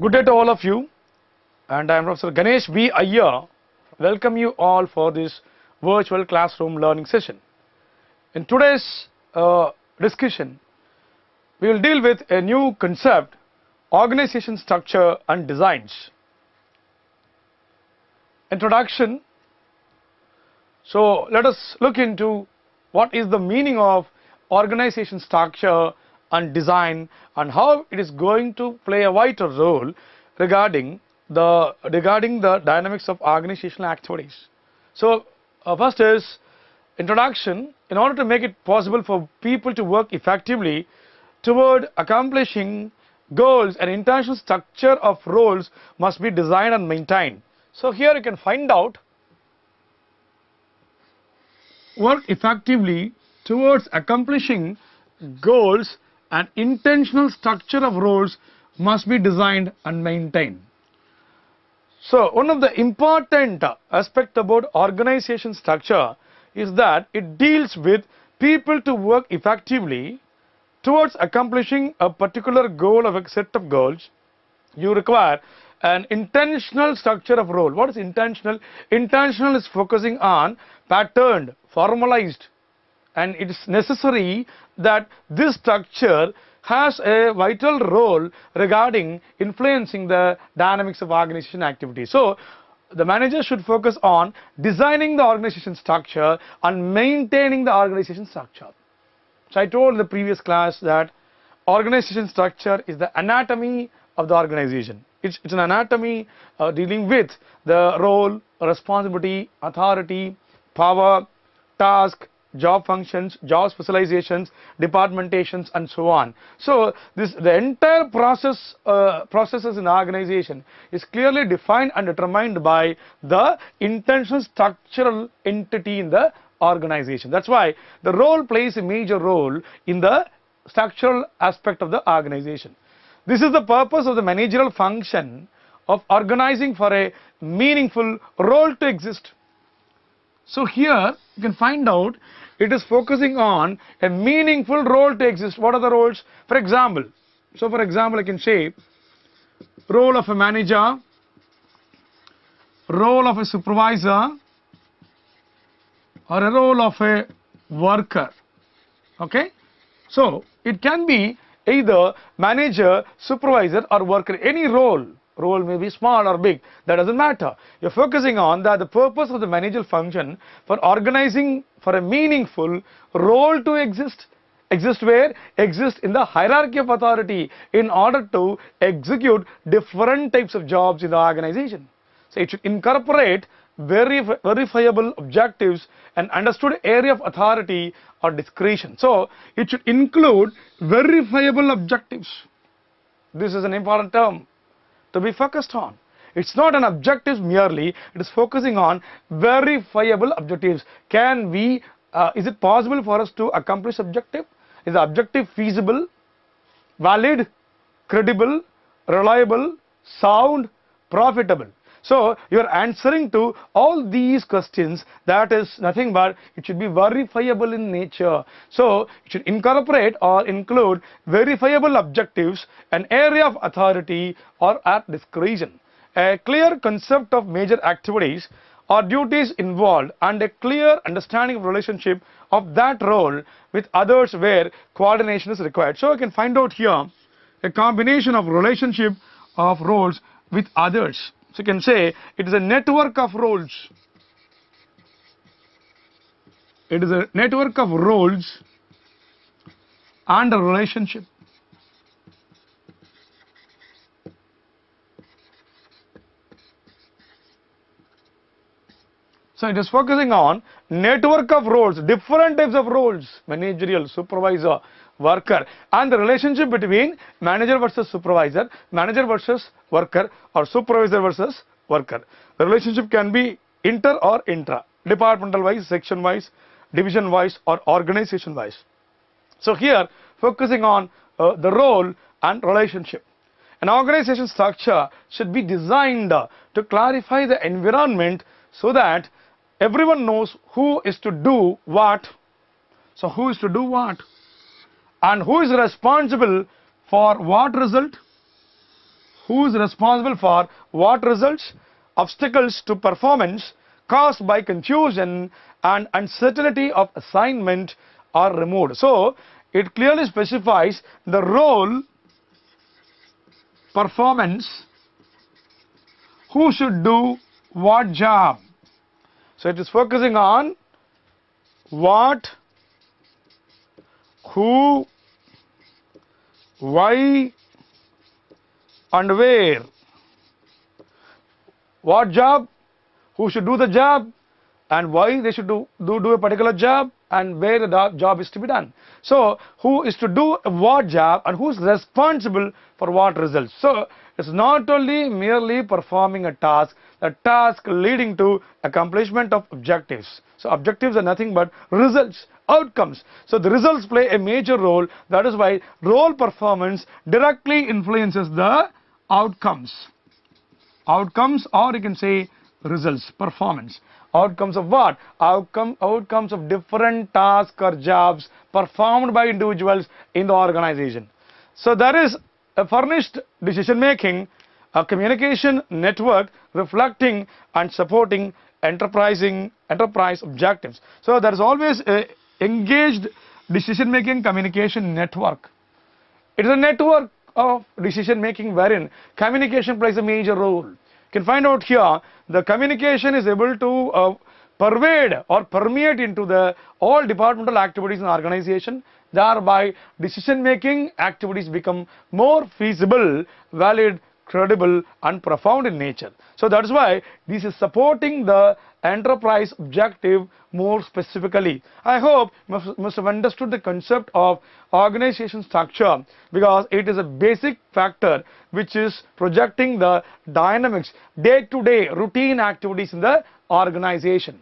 Good day to all of you, and I am Professor Ganesh V. Iyer. Welcome you all for this virtual classroom learning session. In today's discussion, we will deal with a new concept, organization structure and designs. Introduction. So let us look into what is the meaning of organization structure and design, and how it is going to play a vital role regarding the dynamics of organizational activities. So first is introduction. In order to make it possible for people to work effectively toward accomplishing goals, an intentional structure of roles must be designed and maintained. So here you can find out work effectively towards accomplishing goals, an intentional structure of roles must be designed and maintained. So one of the important aspects about organization structure is that it deals with people to work effectively towards accomplishing a particular goal of a set of goals. You require an intentional structure of role. What is intentional? Intentional is focusing on patterned, formalized, and it is necessary that this structure has a vital role regarding influencing the dynamics of organization activity. So the manager should focus on designing the organization structure and maintaining the organization structure. So I told in the previous class that organization structure is the anatomy of the organization. It's an anatomy dealing with the role, responsibility, authority, power, task, job functions, job specializations, departmentations, and so on. So the entire processes in organization is clearly defined and determined by the intentional structural entity in the organization. That's why the role plays a major role in the structural aspect of the organization. This is the purpose of the managerial function of organizing for a meaningful role to exist. So here you can find out it is focusing on a meaningful role to exist. What are the roles? For example, I can say role of a manager, role of a supervisor, or a role of a worker. Okay? So it can be either manager, supervisor, or worker. Any role may be small or big, that doesn't matter. You're focusing on that the purpose of the managerial function for organizing for a meaningful role to exist where? Exist in the hierarchy of authority in order to execute different types of jobs in the organization. So it should incorporate verifiable objectives and understood area of authority or discretion. So it should include verifiable objectives. This is an important term to be focused on. It's not an objective merely, it is focusing on verifiable objectives. Is it possible for us to accomplish objective? Is the objective feasible, valid, credible, reliable, sound, profitable? So you are answering to all these questions. That is nothing but it should be verifiable in nature. So it should incorporate or include verifiable objectives, an area of authority or at discretion, a clear concept of major activities or duties involved, and a clear understanding of relationship of that role with others where coordination is required. So you can find out here a combination of relationship of roles with others. So you can say it is a network of roles. It is a network of roles and a relationship. So it is focusing on network of roles, different types of roles, managerial, supervisor, worker, and the relationship between manager versus supervisor, manager versus worker, or supervisor versus worker. The relationship can be inter or intra, departmental wise, section wise, division wise, or organization wise. So here focusing on the role and relationship. An organization structure should be designed to clarify the environment so that everyone knows who is to do what. So who is to do what? And who is responsible for what result? who is responsible for what results, obstacles to performance caused by confusion and uncertainty of assignment are removed. So it clearly specifies the role, performance, who should do what job. So it is focusing on what, who, why and where. What job, who should do the job, and why they should do a particular job, and where the job is to be done. So who is to do what job and who is responsible for what results. So it's not only merely performing a task, the task leading to accomplishment of objectives. So objectives are nothing but results, outcomes. So the results play a major role. That is why role performance directly influences the outcomes. Outcomes, or you can say results, performance. Outcomes of what? Outcomes of different tasks or jobs performed by individuals in the organization. So there is a furnished decision making, a communication network reflecting and supporting enterprise objectives. So there is always a engaged decision making communication network. It is a network of decision making wherein communication plays a major role. You can find out here the communication is able to pervade or permeate into the all departmental activities in the organization. Thereby decision making activities become more feasible, valid, credible and profound in nature. So that is why this is supporting the enterprise objective more specifically. I hope you must have understood the concept of organization structure, because it is a basic factor which is projecting the dynamics, day-to-day routine activities in the organization.